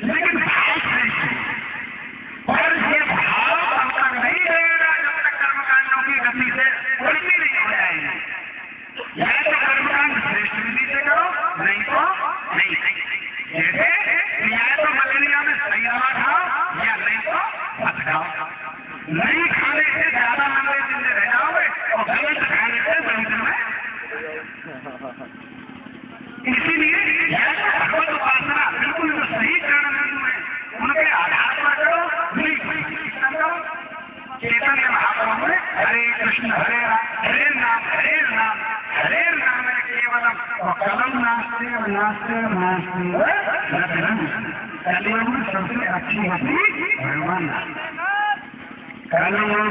लेकिन भाव श्रेष्ठ है। और ये भाव तब तक नहीं रहेगा जब तक कर्मकांडों की गति से उल्टी नहीं हो जाएगी। या तो कर्मकांड श्रेष्ठ विधि से करो, नहीं तो नहीं। जैसे या तो मलेरिया में सही दवा खाओ या नहीं तो मत खाओ। नहीं खाने से ज्यादा लंबे दिन में रह जाओगे और गलत खाने से बड़ी दिन में। इसीलिए या तो भगवत उपासना बिल्कुल जो सही चरण बिंदु है उनके आधार पर करो, नहीं कीर्तन करो। चैतन्य महाप्रभु में हरे कृष्ण हरे राम हरे नाम है केवलम और कलम नास्ते कलयुग में सबसे अच्छी होती भगवान कलयुग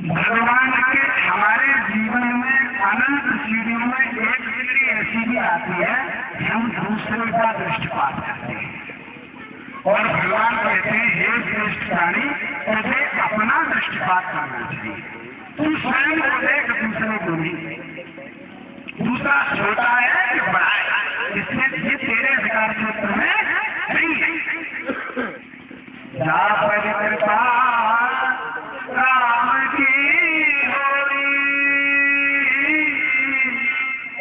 भगवान के हमारे जीवन में अनंत सीढ़ियों में एक सीढ़ी ऐसी भी आती है हम दूसरे का दृष्टिपात करते हैं और भगवान कहते हैं हे श्रेष्ठ प्राणी तुझे अपना दृष्टिपात करना चाहिए। तू स्वयं को देख, दूसरे को नहीं। दूसरा छोटा है कि बड़ा है, इसलिए ये तेरे अधिकार क्षेत्र में नहीं है। कृपा राम की होई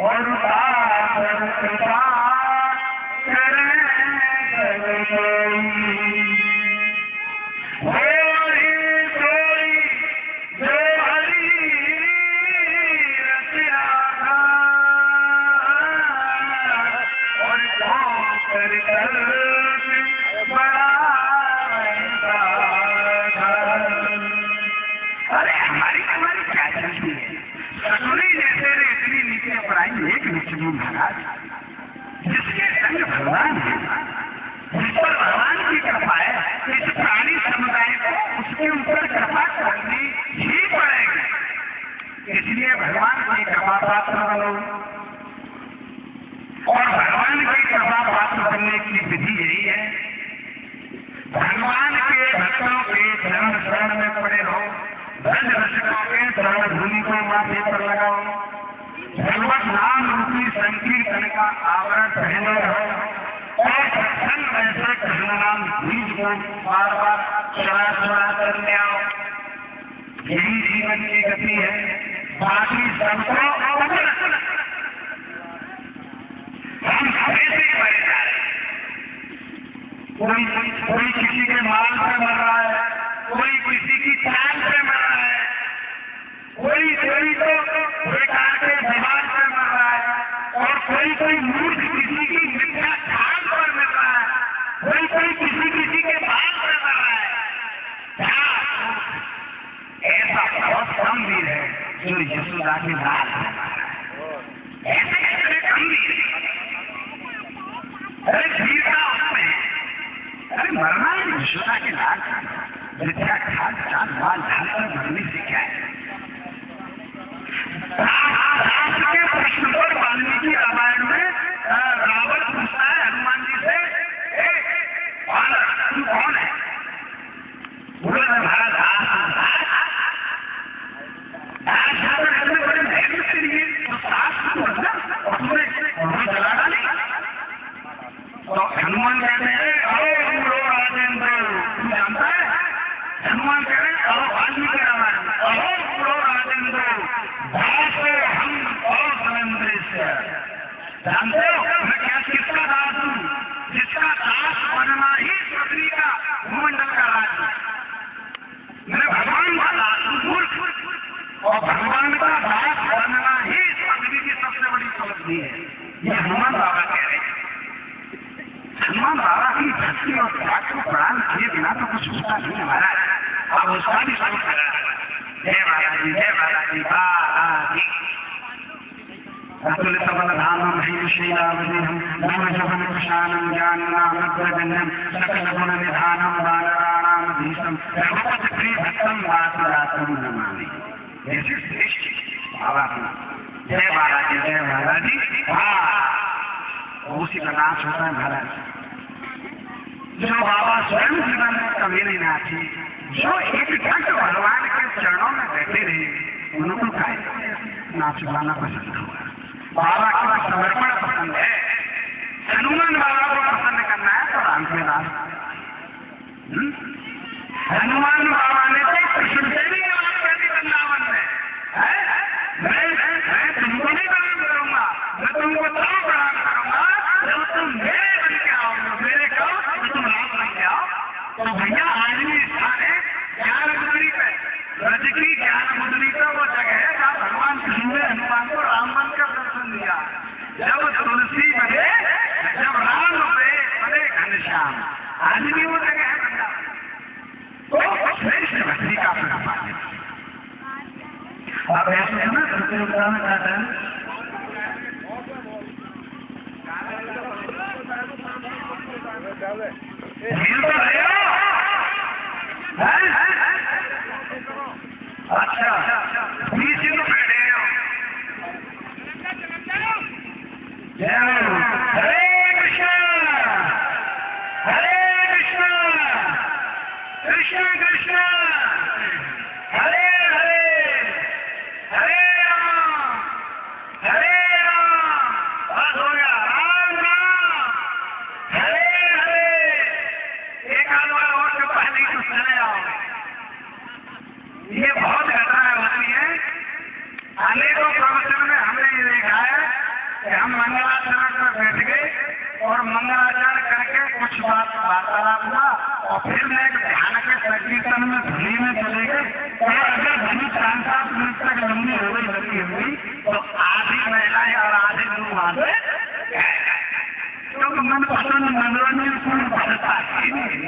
और कृपा करे महाराज जिसके संग भगवान है, जिस पर भगवान की कृपा है, इस प्राणी समुदाय को उसके ऊपर कृपा करनी ही पड़ेगी। इसलिए भगवान की कृपा पात्र बनो और भगवान की कृपा पात्र बनने की विधि यही है भगवान के भक्तों के चरण शरण में पड़े रहो, ब्रज रसिकों के चरण धूलि को माथे पर लगाओ, भगवत नाम रूपी संकीर्तन का आवरण पहने रहो और सत्संग ऐसे कृष्ण नाम बीज को बार बार चढ़ा करने आओ। यही जीवन की गति है। बाकी सबको हम ऐसे ही मरे जा रहे हैं। कोई किसी के माल पे मर रहा है, कोई किसी की चाल पे मर रहा है, कोई तो बेकार के बीमार पर मर रहा है और कोई मूर्ख किसी की मिथ्या ध्यान पर मिल रहा है, कोई किसी के बाल पर मर रहा है। ऐसा बहुत कम वीर है जो यशोदा के लाल है। ऐसे कैसे कम वीर है? अरे वीरता उसमें, अरे मरना है यशोदा के लाल मिथ्या खाद चाल बाल ढालकर मरने से क्या है? राम के प्रश्न पर वाल्मीकि रामायण में रावण पूछता है हनुमान जी से, तू कौन है? बोले महाराज बड़े मेहनत के लिए तो सास को बदला और तुमने जला डाली। तो हनुमान कहते हैं अहो राजेंद्र, तू जानता है? हनुमान कह रहे हैं अहो वाल्मीकि रामायण में अहो राजेंद्र जानते हो मैं क्या किसका दास हूँ? जिसका दास बनना ही पृथ्वी का भूमंडल का राज है। मैं भगवान का दास हूँ मूर्ख, और भगवान का दास बनना ही पृथ्वी की सबसे बड़ी उपलब्धि है। ये हनुमान बाबा कह रहे हैं। हनुमान बाबा की भक्ति और त्याग को प्रणाम किए बिना तो कुछ होता नहीं हमारा। अब उसका भी सब करा। जय बालाजी, जय बालाजी, बालाजी। अतुलितबलधामं हिमशीलावदेहं नवजवनकुशानं ज्ञाननामग्रगण्यं सकलगुणनिधानं वानराणामधीशं रघुपतिप्रियभक्तं वासुदातं नमामि। जय श्री कृष्ण बाबा। जय बालाजी, जय बालाजी। उसी का नाच होता है महाराज। जो बाबा स्वयं जीवन में कभी नहीं नाची, जो एक घंटे भगवान के चरणों में बैठे रहे, उनको काय नाच गाना पसंद हुआ। बाबा को समर्पण पसंद है। हनुमान बाबा को पसंद करना है तो राम के दास। हनुमान बाबा ने तो कृष्ण से भी बात कर दी वृंदावन में, मैं तुमको नहीं प्रणाम करूंगा, मैं तुमको तब प्रणाम करूंगा जब तुम मेरे बन के आओगे, मेरे कहो तो तुम राम बन के आओ। तो भैया आदमी स्थान है ज्ञान मुद्री पे, ब्रज की ज्ञान मुद्री पे वो जगह है जहाँ भगवान कृष्ण ने हनुमान को राम बनकर दर्शन दिया। जब तुलसी बने, जब राम बने घनश्याम, आदमी वो जगह है वृंदावन। तो श्रेष्ठ भक्ति का प्रभाव है। आप ऐसे है ना प्रतियोगिता में कहते हैं हिल तो रहे हो। अच्छा बीच में बैठे हो। हरे कृष्ण हरे कृष्ण कृष्ण कृष्ण हरे हरे हरे राम बस हो गया। राम राम हरे हरे। एक आध बार और के पहले ही तो चले आओगे। ये बहुत घटनाएं होती है। अनेकों प्रवचन में हमने ये देखा है कि हम मंगलाचरण पर बैठ गए और मंगलाचरण करके कुछ बात वार्तालाप हुआ और फिर मैं ध्यान के संकीर्तन में धुनी में चले गए। और अगर धुनी 5-7 मिनट तक लंबी हो गई लगी हुई तो आधी महिलाएं और आधे लोग वहां से, क्योंकि मन पसंद मनोरंजन कोई बढ़ता ही नहीं।